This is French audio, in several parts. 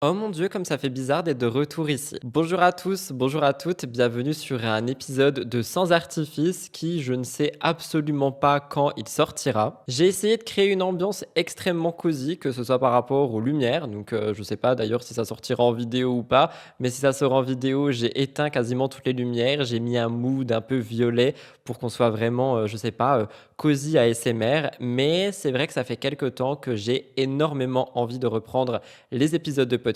Oh mon Dieu, comme ça fait bizarre d'être de retour ici. Bonjour à tous, bonjour à toutes, bienvenue sur un épisode de Sans Artifice qui, je ne sais absolument pas quand il sortira. J'ai essayé de créer une ambiance extrêmement cosy, que ce soit par rapport aux lumières, donc je sais pas d'ailleurs si ça sortira en vidéo ou pas, mais si ça sort en vidéo, j'ai éteint quasiment toutes les lumières, j'ai mis un mood un peu violet pour qu'on soit vraiment, je sais pas, cosy ASMR, mais c'est vrai que ça fait quelques temps que j'ai énormément envie de reprendre les épisodes de podcast.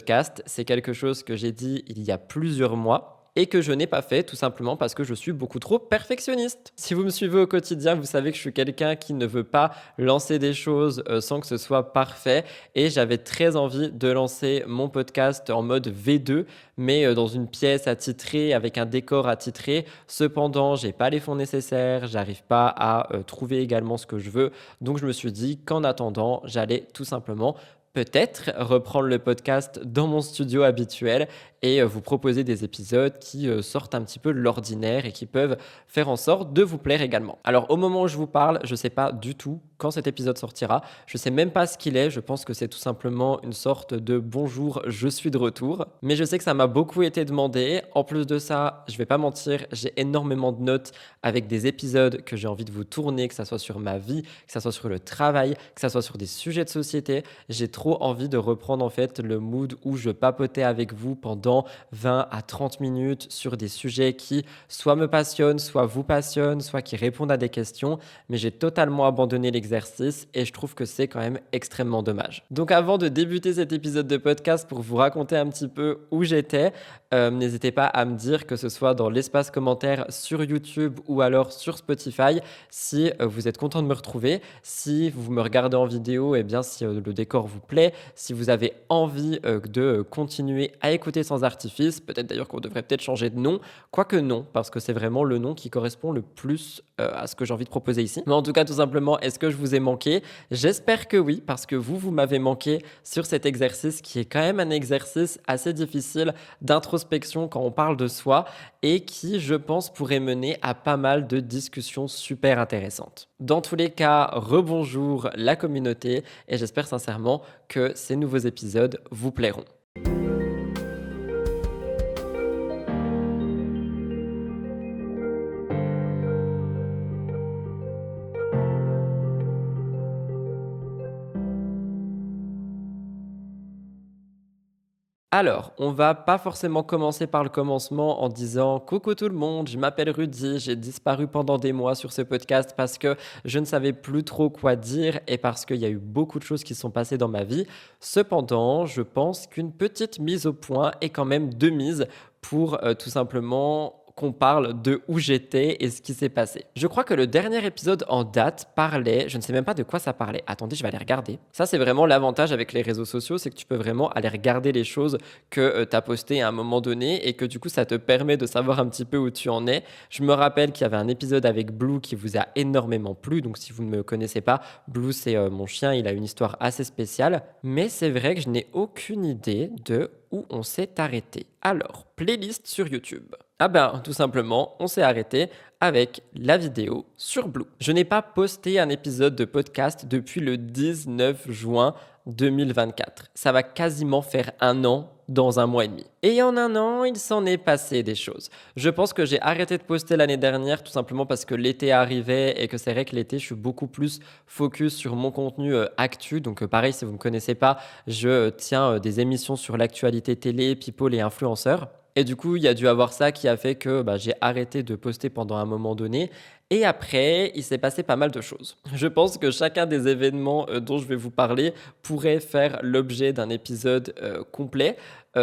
C'est quelque chose que j'ai dit il y a plusieurs mois et que je n'ai pas fait tout simplement parce que je suis beaucoup trop perfectionniste. Si vous me suivez au quotidien, vous savez que je suis quelqu'un qui ne veut pas lancer des choses sans que ce soit parfait et j'avais très envie de lancer mon podcast en mode V2 mais dans une pièce attitrée avec un décor attitré. Cependant, j'ai pas les fonds nécessaires, j'arrive pas à trouver également ce que je veux. Donc je me suis dit qu'en attendant, j'allais tout simplement peut-être reprendre le podcast dans mon studio habituel et vous proposer des épisodes qui sortent un petit peu de l'ordinaire et qui peuvent faire en sorte de vous plaire également. Alors au moment où je vous parle, je ne sais pas du tout quand cet épisode sortira. Je ne sais même pas ce qu'il est. Je pense que c'est tout simplement une sorte de bonjour, je suis de retour. Mais je sais que ça m'a beaucoup été demandé. En plus de ça, je ne vais pas mentir, j'ai énormément de notes avec des épisodes que j'ai envie de vous tourner, que ça soit sur ma vie, que ça soit sur le travail, que ça soit sur des sujets de société. J'ai trop envie de reprendre en fait le mood où je papotais avec vous pendant 20 à 30 minutes sur des sujets qui soit me passionnent, soit vous passionnent, soit qui répondent à des questions. Mais j'ai totalement abandonné l'exercice et je trouve que c'est quand même extrêmement dommage. Donc avant de débuter cet épisode de podcast pour vous raconter un petit peu où j'étais, n'hésitez pas à me dire que ce soit dans l'espace commentaire sur YouTube ou alors sur Spotify si vous êtes content de me retrouver, si vous me regardez en vidéo, et bien si le décor vous plaît, si vous avez envie de continuer à écouter Sans Artifice, peut-être d'ailleurs qu'on devrait peut-être changer de nom, quoique non, parce que c'est vraiment le nom qui correspond le plus à ce que j'ai envie de proposer ici. Mais en tout cas, tout simplement, est-ce que je vous ai manqué? J'espère que oui, parce que vous m'avez manqué sur cet exercice qui est quand même un exercice assez difficile d'introspection quand on parle de soi et qui, je pense, pourrait mener à pas mal de discussions super intéressantes. Dans tous les cas, rebonjour la communauté et j'espère sincèrement que ces nouveaux épisodes vous plairont. Alors, on va pas forcément commencer par le commencement en disant coucou tout le monde, je m'appelle Rudy, j'ai disparu pendant des mois sur ce podcast parce que je ne savais plus trop quoi dire et parce qu'il y a eu beaucoup de choses qui sont passées dans ma vie. Cependant, je pense qu'une petite mise au point est quand même de mise pour tout simplement qu'on parle de où j'étais et ce qui s'est passé. Je crois que le dernier épisode en date parlait, je ne sais même pas de quoi ça parlait. Attendez, je vais aller regarder. Ça, c'est vraiment l'avantage avec les réseaux sociaux, c'est que tu peux vraiment aller regarder les choses que tu as postées à un moment donné et que du coup, ça te permet de savoir un petit peu où tu en es. Je me rappelle qu'il y avait un épisode avec Blue qui vous a énormément plu. Donc, si vous ne me connaissez pas, Blue, c'est mon chien. Il a une histoire assez spéciale. Mais c'est vrai que je n'ai aucune idée de où on s'est arrêté. Alors, playlist sur YouTube. Ah ben, tout simplement, on s'est arrêté avec la vidéo sur Blue. Je n'ai pas posté un épisode de podcast depuis le 19 juin 2024. Ça va quasiment faire un an dans un mois et demi. Et en un an, il s'en est passé des choses. Je pense que j'ai arrêté de poster l'année dernière tout simplement parce que l'été arrivait et que c'est vrai que l'été, je suis beaucoup plus focus sur mon contenu actu. Donc pareil, si vous ne me connaissez pas, je tiens des émissions sur l'actualité télé, people et influenceurs. Et du coup, il y a dû avoir ça qui a fait que j'ai arrêté de poster pendant un moment donné. Et après, il s'est passé pas mal de choses. Je pense que chacun des événements dont je vais vous parler pourrait faire l'objet d'un épisode complet.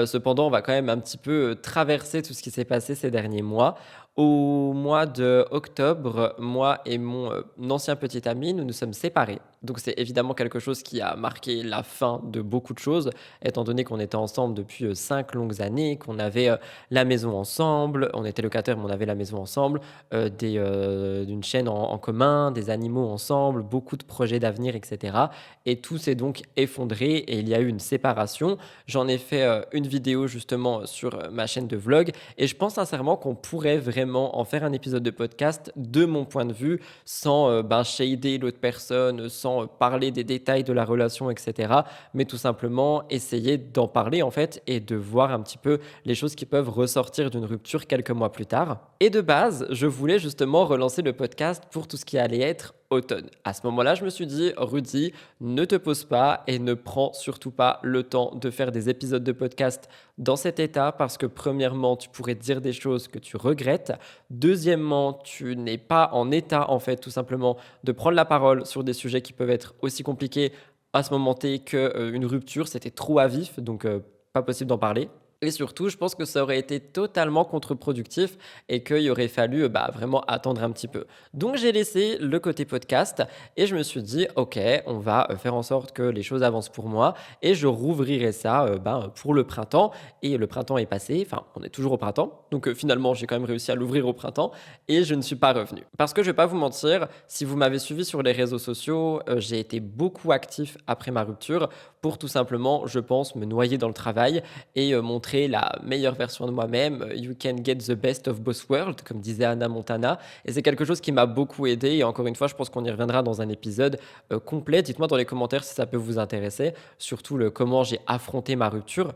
Cependant, on va quand même un petit peu traverser tout ce qui s'est passé ces derniers mois. Au mois de octobre, moi et mon ancien petit ami, nous nous sommes séparés. Donc c'est évidemment quelque chose qui a marqué la fin de beaucoup de choses, étant donné qu'on était ensemble depuis 5 longues années, qu'on avait la maison ensemble, on était locataires mais on avait la maison ensemble, d'une chaîne en commun, des animaux ensemble, beaucoup de projets d'avenir, etc. Et tout s'est donc effondré et il y a eu une séparation. J'en ai fait une vidéo justement sur ma chaîne de vlog et je pense sincèrement qu'on pourrait vraiment vraiment en faire un épisode de podcast de mon point de vue, sans shader l'autre personne, sans parler des détails de la relation, etc. Mais tout simplement essayer d'en parler en fait et de voir un petit peu les choses qui peuvent ressortir d'une rupture quelques mois plus tard. Et de base, je voulais justement relancer le podcast pour tout ce qui allait être automne. À ce moment-là, je me suis dit, Rudy, ne te pose pas et ne prends surtout pas le temps de faire des épisodes de podcast dans cet état parce que premièrement, tu pourrais dire des choses que tu regrettes. Deuxièmement, tu n'es pas en état en fait tout simplement de prendre la parole sur des sujets qui peuvent être aussi compliqués à ce moment T qu'une rupture. C'était trop à vif, donc pas possible d'en parler. Et surtout, je pense que ça aurait été totalement contre-productif et qu'il aurait fallu vraiment attendre un petit peu. Donc j'ai laissé le côté podcast et je me suis dit, ok, on va faire en sorte que les choses avancent pour moi et je rouvrirai ça pour le printemps. Et le printemps est passé, enfin on est toujours au printemps, donc finalement j'ai quand même réussi à l'ouvrir au printemps et je ne suis pas revenu. Parce que je ne vais pas vous mentir, si vous m'avez suivi sur les réseaux sociaux, j'ai été beaucoup actif après ma rupture pour tout simplement, je pense, me noyer dans le travail et montrer la meilleure version de moi-même. You can get the best of both worlds, comme disait Hannah Montana. Et c'est quelque chose qui m'a beaucoup aidé. Et encore une fois, je pense qu'on y reviendra dans un épisode complet. Dites-moi dans les commentaires si ça peut vous intéresser, surtout le comment j'ai affronté ma rupture.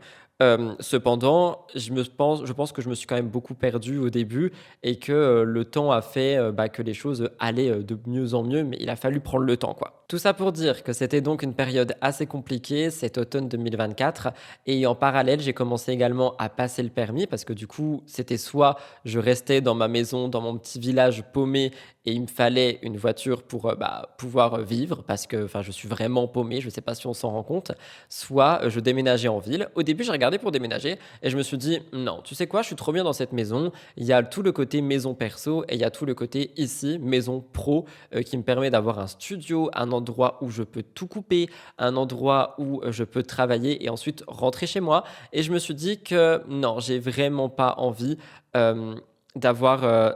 Cependant, je pense que je me suis quand même beaucoup perdu au début et que le temps a fait que les choses allaient de mieux en mieux, mais il a fallu prendre le temps, quoi. Tout ça pour dire que c'était donc une période assez compliquée cet automne 2024 et en parallèle, j'ai commencé également à passer le permis parce que du coup, c'était soit je restais dans ma maison, dans mon petit village paumé et il me fallait une voiture pour pouvoir vivre parce que je suis vraiment paumé, je ne sais pas si on s'en rend compte, soit je déménageais en ville. Au début, j'ai regardé pour déménager et je me suis dit non, tu sais quoi, je suis trop bien dans cette maison. Il y a tout le côté maison perso et il y a tout le côté ici, maison pro, qui me permet d'avoir un studio, un endroit où je peux tout couper, un endroit où je peux travailler et ensuite rentrer chez moi. Et je me suis dit que non, j'ai vraiment pas envie d'avoir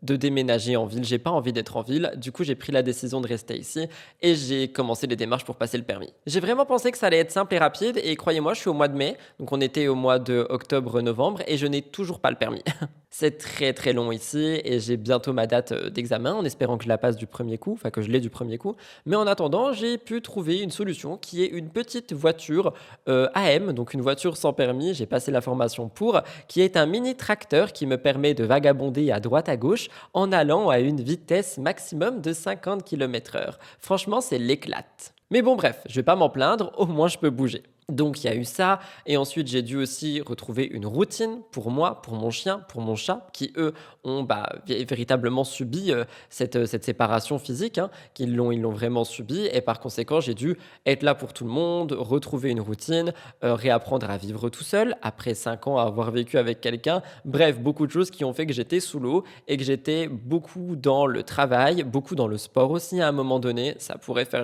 de déménager en ville. J'ai pas envie d'être en ville. Du coup, j'ai pris la décision de rester ici et j'ai commencé les démarches pour passer le permis. J'ai vraiment pensé que ça allait être simple et rapide et croyez-moi, je suis au mois de mai. Donc on était au mois de octobre-novembre et je n'ai toujours pas le permis. C'est très très long ici et j'ai bientôt ma date d'examen en espérant que je la passe du premier coup, enfin que je l'ai du premier coup. Mais en attendant, j'ai pu trouver une solution qui est une petite voiture AM, donc une voiture sans permis. J'ai passé la formation pour, qui est un mini tracteur qui me permet de vagabonder à droite à gauche en allant à une vitesse maximum de 50 km/h. Franchement, c'est l'éclate. Mais bon, bref, je vais pas m'en plaindre, au moins je peux bouger. Donc il y a eu ça, et ensuite j'ai dû aussi retrouver une routine pour moi, pour mon chien, pour mon chat, qui eux ont véritablement subi cette séparation physique, hein, ils l'ont vraiment subi, et par conséquent j'ai dû être là pour tout le monde, retrouver une routine, réapprendre à vivre tout seul, après 5 ans à avoir vécu avec quelqu'un, bref, beaucoup de choses qui ont fait que j'étais sous l'eau, et que j'étais beaucoup dans le travail, beaucoup dans le sport aussi à un moment donné, ça pourrait faire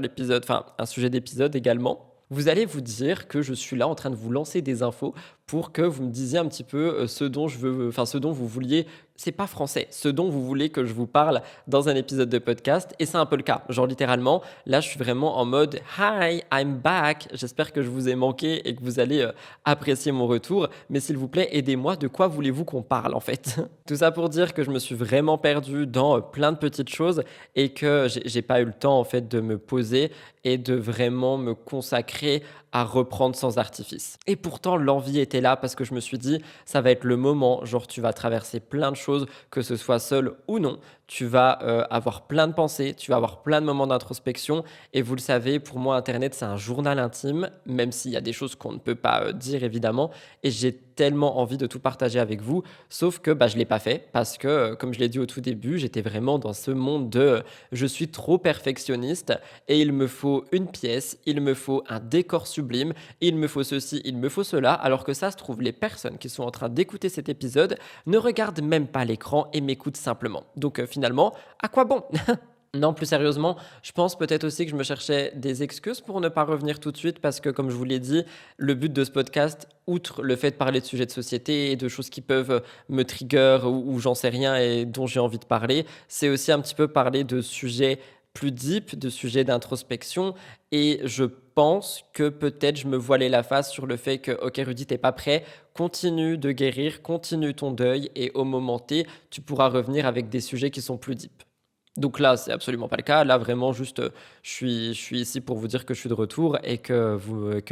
un sujet d'épisode également. Vous allez vous dire que je suis là en train de vous lancer des infos pour que vous me disiez un petit peu ce dont vous vouliez, c'est pas français, ce dont vous voulez que je vous parle dans un épisode de podcast. Et c'est un peu le cas. Genre littéralement, là je suis vraiment en mode Hi, I'm back. J'espère que je vous ai manqué et que vous allez apprécier mon retour. Mais s'il vous plaît, aidez-moi. De quoi voulez-vous qu'on parle en fait? Tout ça pour dire que je me suis vraiment perdu dans plein de petites choses et que j'ai pas eu le temps en fait de me poser et de vraiment me consacrer à reprendre sans artifice. Et pourtant, l'envie était là parce que je me suis dit, ça va être le moment, genre tu vas traverser plein de choses, que ce soit seul ou non. Tu vas avoir plein de pensées, tu vas avoir plein de moments d'introspection. Et vous le savez, pour moi, Internet, c'est un journal intime, même s'il y a des choses qu'on ne peut pas dire, évidemment. Et j'ai tellement envie de tout partager avec vous, sauf que je ne l'ai pas fait parce que, comme je l'ai dit au tout début, j'étais vraiment dans ce monde de je suis trop perfectionniste et il me faut une pièce, il me faut un décor sublime, il me faut ceci, il me faut cela, alors que ça se trouve, les personnes qui sont en train d'écouter cet épisode ne regardent même pas l'écran et m'écoutent simplement. Donc finalement, à quoi bon? Non, plus sérieusement, je pense peut-être aussi que je me cherchais des excuses pour ne pas revenir tout de suite parce que, comme je vous l'ai dit, le but de ce podcast, outre le fait de parler de sujets de société et de choses qui peuvent me trigger ou j'en sais rien et dont j'ai envie de parler, c'est aussi un petit peu parler de sujets plus deep, de sujets d'introspection. Et je pense que peut-être je me voilais la face sur le fait que, ok Rudy, t'es pas prêt, continue de guérir, continue ton deuil et au moment T, tu pourras revenir avec des sujets qui sont plus deep. Donc là, c'est absolument pas le cas. Là, vraiment, juste, je suis ici pour vous dire que je suis de retour et que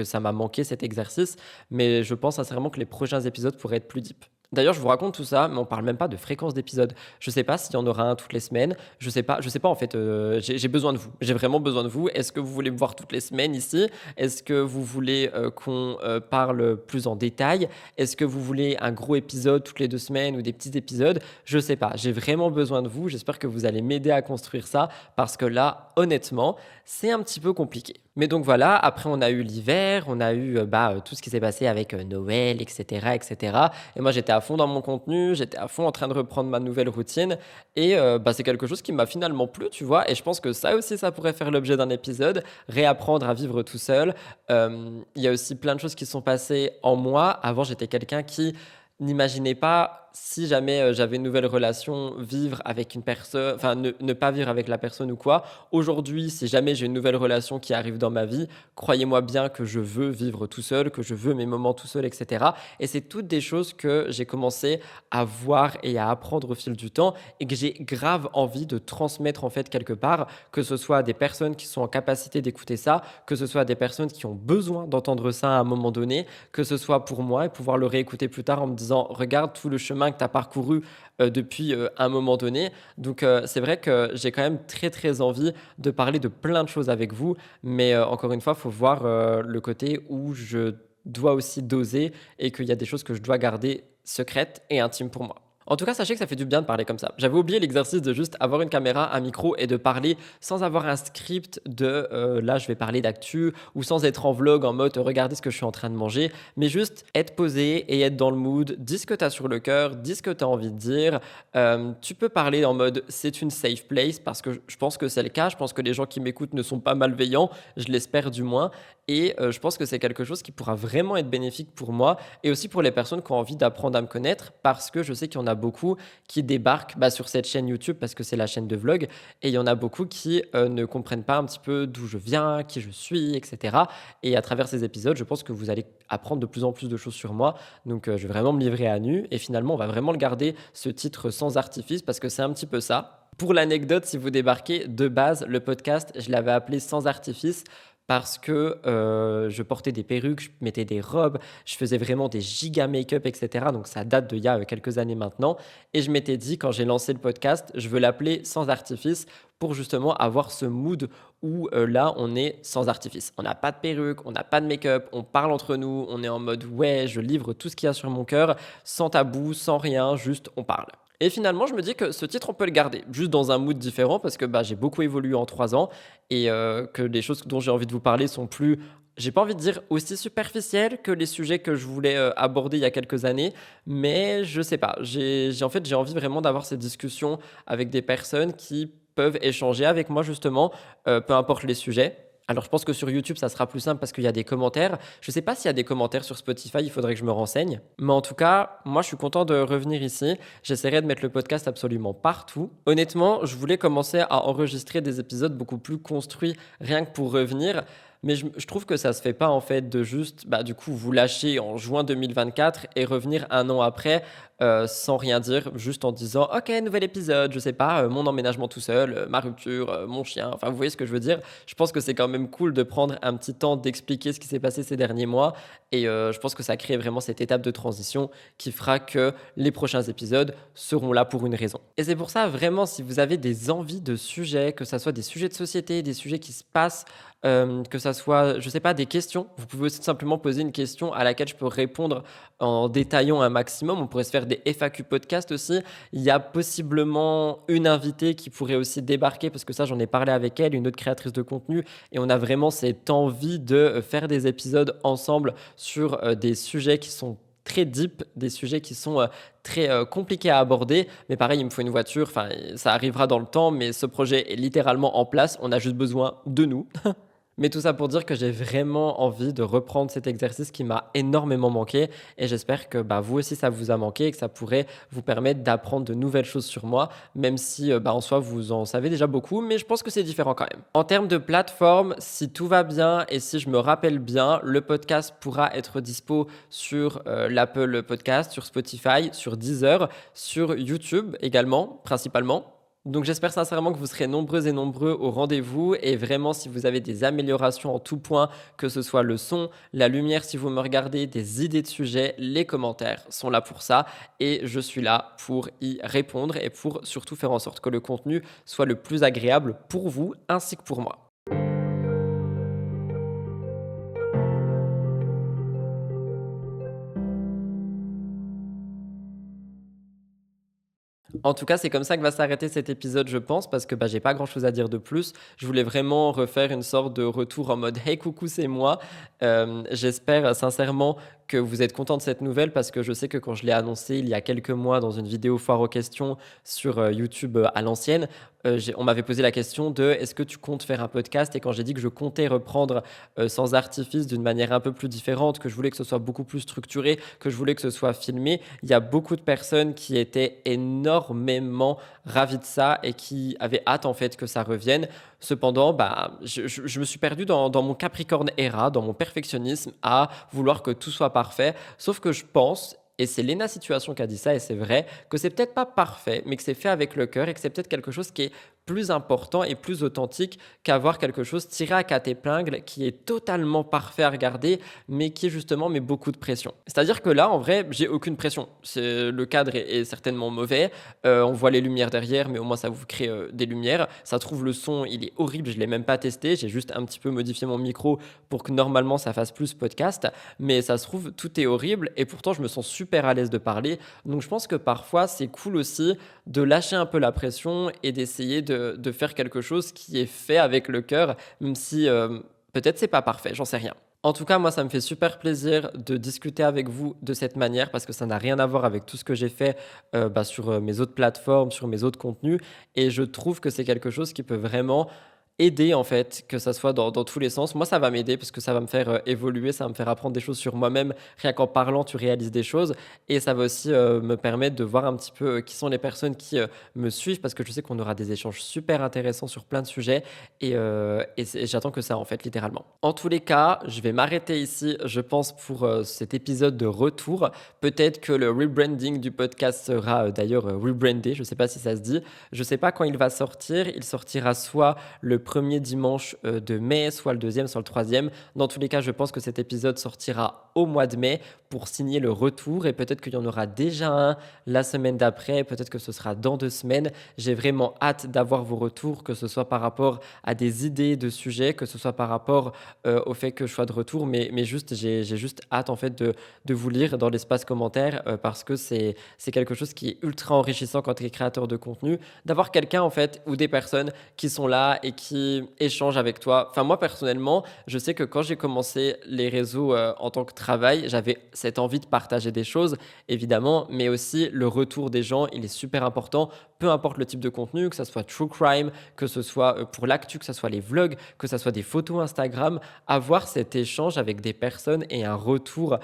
ça m'a manqué cet exercice. Mais je pense sincèrement que les prochains épisodes pourraient être plus deep. D'ailleurs, je vous raconte tout ça, mais on parle même pas de fréquence d'épisodes. Je sais pas s'il y en aura un toutes les semaines. Je sais pas en fait. J'ai besoin de vous. J'ai vraiment besoin de vous. Est-ce que vous voulez me voir toutes les semaines ici? Est-ce que vous voulez qu'on parle plus en détail? Est-ce que vous voulez un gros épisode toutes les 2 semaines ou des petits épisodes? Je sais pas. J'ai vraiment besoin de vous. J'espère que vous allez m'aider à construire ça parce que là, honnêtement, c'est un petit peu compliqué. Mais donc voilà, après on a eu l'hiver, on a eu tout ce qui s'est passé avec Noël, etc., etc. Et moi j'étais à fond dans mon contenu, j'étais à fond en train de reprendre ma nouvelle routine. Et c'est quelque chose qui m'a finalement plu, tu vois. Et je pense que ça aussi, ça pourrait faire l'objet d'un épisode, réapprendre à vivre tout seul. Il y a aussi plein de choses qui sont passées en moi. Avant, j'étais quelqu'un qui n'imaginais pas si jamais j'avais une nouvelle relation, vivre avec une personne, enfin ne pas vivre avec la personne ou quoi. Aujourd'hui, si jamais j'ai une nouvelle relation qui arrive dans ma vie, croyez-moi bien que je veux vivre tout seul, que je veux mes moments tout seul, etc. Et c'est toutes des choses que j'ai commencé à voir et à apprendre au fil du temps et que j'ai grave envie de transmettre en fait quelque part, que ce soit à des personnes qui sont en capacité d'écouter ça, que ce soit à des personnes qui ont besoin d'entendre ça à un moment donné, que ce soit pour moi et pouvoir le réécouter plus tard en me disant regarde tout le chemin que tu as parcouru depuis un moment donné. Donc c'est vrai que j'ai quand même très très envie de parler de plein de choses avec vous, mais encore une fois, il faut voir le côté où je dois aussi doser et qu'il y a des choses que je dois garder secrètes et intimes pour moi. En tout cas, sachez que ça fait du bien de parler comme ça. J'avais oublié l'exercice de juste avoir une caméra, un micro et de parler sans avoir un script de là je vais parler d'actu ou sans être en vlog en mode regardez ce que je suis en train de manger, mais juste être posé et être dans le mood, dis ce que tu as sur le cœur, dis ce que tu as envie de dire. Tu peux parler en mode c'est une safe place parce que je pense que c'est le cas, je pense que les gens qui m'écoutent ne sont pas malveillants, je l'espère du moins, et je pense que c'est quelque chose qui pourra vraiment être bénéfique pour moi et aussi pour les personnes qui ont envie d'apprendre à me connaître parce que je sais qu'il y en a beaucoup qui débarquent sur cette chaîne YouTube parce que c'est la chaîne de vlog et il y en a beaucoup qui ne comprennent pas un petit peu d'où je viens, qui je suis, etc. Et à travers ces épisodes, je pense que vous allez apprendre de plus en plus de choses sur moi. Donc je vais vraiment me livrer à nu et finalement on va vraiment le garder ce titre sans artifice parce que c'est un petit peu ça. Pour l'anecdote, si vous débarquez, de base, le podcast, je l'avais appelé Sans artifice parce que je portais des perruques, je mettais des robes, je faisais vraiment des giga make-up, etc. Donc ça date d'il y a quelques années maintenant. Et je m'étais dit, quand j'ai lancé le podcast, je veux l'appeler Sans artifice pour justement avoir ce mood où là, on est sans artifice. On n'a pas de perruque, on n'a pas de make-up, on parle entre nous, on est en mode ouais, je livre tout ce qu'il y a sur mon cœur, sans tabou, sans rien, juste on parle. Et finalement, je me dis que ce titre, on peut le garder, juste dans un mood différent, parce que j'ai beaucoup évolué en 3 ans et que les choses dont j'ai envie de vous parler sont plus, j'ai pas envie de dire aussi superficielles que les sujets que je voulais aborder il y a quelques années, mais je sais pas. En fait, j'ai envie vraiment d'avoir ces discussions avec des personnes qui peuvent échanger avec moi justement, peu importe les sujets. Alors, je pense que sur YouTube, ça sera plus simple parce qu'il y a des commentaires. Je ne sais pas s'il y a des commentaires sur Spotify, il faudrait que je me renseigne. Mais en tout cas, moi, je suis content de revenir ici. J'essaierai de mettre le podcast absolument partout. Honnêtement, je voulais commencer à enregistrer des épisodes beaucoup plus construits, rien que pour revenir. Mais je trouve que ça ne se fait pas en fait de juste, du coup, vous lâcher en juin 2024 et revenir un an après sans rien dire, juste en disant ok, nouvel épisode, je sais pas, mon emménagement tout seul, ma rupture, mon chien, enfin vous voyez ce que je veux dire. Je pense que c'est quand même cool de prendre un petit temps d'expliquer ce qui s'est passé ces derniers mois et je pense que ça crée vraiment cette étape de transition qui fera que les prochains épisodes seront là pour une raison. Et c'est pour ça vraiment, si vous avez des envies de sujets, que ça soit des sujets de société, des sujets qui se passent, que ça soit, je sais pas, des questions, vous pouvez aussi simplement poser une question à laquelle je peux répondre en détaillant un maximum. On pourrait se faire des FAQ podcast aussi. Il y a possiblement une invitée qui pourrait aussi débarquer parce que ça, j'en ai parlé avec elle, une autre créatrice de contenu, et on a vraiment cette envie de faire des épisodes ensemble sur des sujets qui sont très deep, des sujets qui sont très compliqués à aborder. Mais pareil, il me faut une voiture, ça arrivera dans le temps, mais ce projet est littéralement en place. On a juste besoin de nous. Mais tout ça pour dire que j'ai vraiment envie de reprendre cet exercice qui m'a énormément manqué et j'espère que vous aussi ça vous a manqué et que ça pourrait vous permettre d'apprendre de nouvelles choses sur moi, même si en soi vous en savez déjà beaucoup, mais je pense que c'est différent quand même. En termes de plateforme, si tout va bien et si je me rappelle bien, le podcast pourra être dispo sur l'Apple Podcast, sur Spotify, sur Deezer, sur YouTube également, principalement. Donc j'espère sincèrement que vous serez nombreux et nombreux au rendez-vous et vraiment si vous avez des améliorations en tout point, que ce soit le son, la lumière si vous me regardez, des idées de sujets, les commentaires sont là pour ça et je suis là pour y répondre et pour surtout faire en sorte que le contenu soit le plus agréable pour vous ainsi que pour moi. En tout cas, c'est comme ça que va s'arrêter cet épisode, je pense, parce que j'ai pas grand-chose à dire de plus. Je voulais vraiment refaire une sorte de retour en mode «Hey coucou, c'est moi». J'espère sincèrement que vous êtes content de cette nouvelle parce que je sais que quand je l'ai annoncé il y a quelques mois dans une vidéo foire aux questions sur YouTube à l'ancienne, on m'avait posé la question de est-ce que tu comptes faire un podcast? Et quand j'ai dit que je comptais reprendre sans artifice d'une manière un peu plus différente, que je voulais que ce soit beaucoup plus structuré, que je voulais que ce soit filmé, il y a beaucoup de personnes qui étaient énormément ravies de ça et qui avaient hâte en fait que ça revienne. Cependant, je me suis perdu dans mon Capricorne era, dans mon perfectionnisme à vouloir que tout soit parfait. Sauf que je pense, et c'est Lena Situation qui a dit ça, et c'est vrai, que c'est peut-être pas parfait, mais que c'est fait avec le cœur et que c'est peut-être quelque chose qui est plus important et plus authentique qu'avoir quelque chose tiré à quatre épingles qui est totalement parfait à regarder, mais qui justement met beaucoup de pression. C'est-à-dire que là, en vrai, j'ai aucune pression. Le cadre est certainement mauvais. On voit les lumières derrière, mais au moins ça vous crée des lumières. Ça trouve le son, il est horrible, je ne l'ai même pas testé. J'ai juste un petit peu modifié mon micro pour que normalement ça fasse plus podcast. Mais ça se trouve, tout est horrible et pourtant je me sens super à l'aise de parler. Donc je pense que parfois c'est cool aussi de lâcher un peu la pression et d'essayer de faire quelque chose qui est fait avec le cœur, même si peut-être c'est pas parfait, j'en sais rien. En tout cas, moi, ça me fait super plaisir de discuter avec vous de cette manière parce que ça n'a rien à voir avec tout ce que j'ai fait sur mes autres plateformes, sur mes autres contenus. Et je trouve que c'est quelque chose qui peut vraiment aider en fait, que ça soit dans tous les sens. Moi, ça va m'aider parce que ça va me faire évoluer, ça va me faire apprendre des choses sur moi-même. Rien qu'en parlant, tu réalises des choses. Et ça va aussi me permettre de voir un petit peu qui sont les personnes qui me suivent parce que je sais qu'on aura des échanges super intéressants sur plein de sujets. Et j'attends que ça en fait, littéralement. En tous les cas, je vais m'arrêter ici, je pense, pour cet épisode de retour. Peut-être que le rebranding du podcast sera d'ailleurs rebrandé. Je ne sais pas si ça se dit. Je ne sais pas quand il va sortir. Il sortira soit le premier dimanche de mai, soit le deuxième, soit le troisième. Dans tous les cas, je pense que cet épisode sortira au mois de mai pour signer le retour et peut-être qu'il y en aura déjà un la semaine d'après, peut-être que ce sera dans 2 semaines. J'ai vraiment hâte d'avoir vos retours, que ce soit par rapport à des idées de sujets, que ce soit par rapport au fait que je sois de retour, mais juste, j'ai juste hâte en fait de vous lire dans l'espace commentaire parce que c'est quelque chose qui est ultra enrichissant quand tu es créateur de contenu, d'avoir quelqu'un en fait ou des personnes qui sont là et qui échangent avec toi. Enfin, moi personnellement, je sais que quand j'ai commencé les réseaux en tant que travail, j'avais cette envie de partager des choses, évidemment, mais aussi le retour des gens, il est super important, peu importe le type de contenu, que ce soit true crime, que ce soit pour l'actu, que ce soit les vlogs, que ce soit des photos Instagram, avoir cet échange avec des personnes et un retour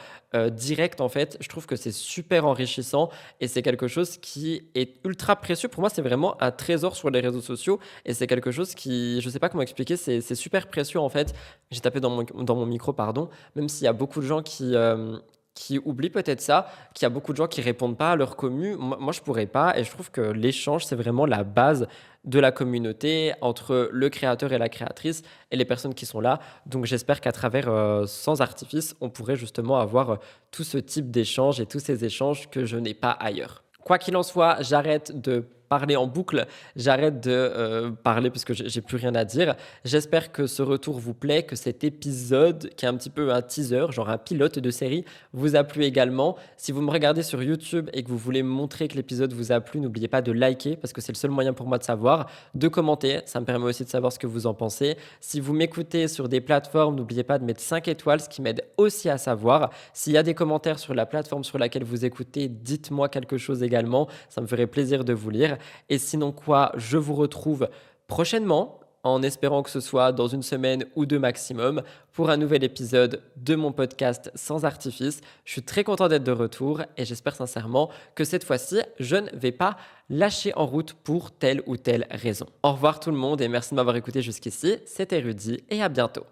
direct, en fait, je trouve que c'est super enrichissant et c'est quelque chose qui est ultra précieux. Pour moi, c'est vraiment un trésor sur les réseaux sociaux et c'est quelque chose qui, je sais pas comment expliquer, c'est super précieux en fait. J'ai tapé dans mon micro, pardon, même s'il y a beaucoup de gens qui oublient peut-être ça, qu'il y a beaucoup de gens qui répondent pas à leur commu. Moi, je pourrais pas et je trouve que l'échange, c'est vraiment la base de la communauté entre le créateur et la créatrice et les personnes qui sont là. Donc j'espère qu'à travers Sans Artifice, on pourrait justement avoir tout ce type d'échange et tous ces échanges que je n'ai pas ailleurs. Quoi qu'il en soit, j'arrête de parler en boucle, j'arrête de parler parce que j'ai plus rien à dire. J'espère que ce retour vous plaît, que cet épisode, qui est un petit peu un teaser, genre un pilote de série, vous a plu également. Si vous me regardez sur YouTube et que vous voulez me montrer que l'épisode vous a plu, n'oubliez pas de liker parce que c'est le seul moyen pour moi de savoir, de commenter, ça me permet aussi de savoir ce que vous en pensez. Si vous m'écoutez sur des plateformes, n'oubliez pas de mettre 5 étoiles, ce qui m'aide aussi à savoir. S'il y a des commentaires sur la plateforme sur laquelle vous écoutez, dites-moi quelque chose également, ça me ferait plaisir de vous lire. Et sinon quoi, je vous retrouve prochainement en espérant que ce soit dans une semaine ou deux maximum pour un nouvel épisode de mon podcast Sans Artifice. Je suis très content d'être de retour et j'espère sincèrement que cette fois-ci, je ne vais pas lâcher en route pour telle ou telle raison. Au revoir tout le monde et merci de m'avoir écouté jusqu'ici. C'était Rudy et à bientôt.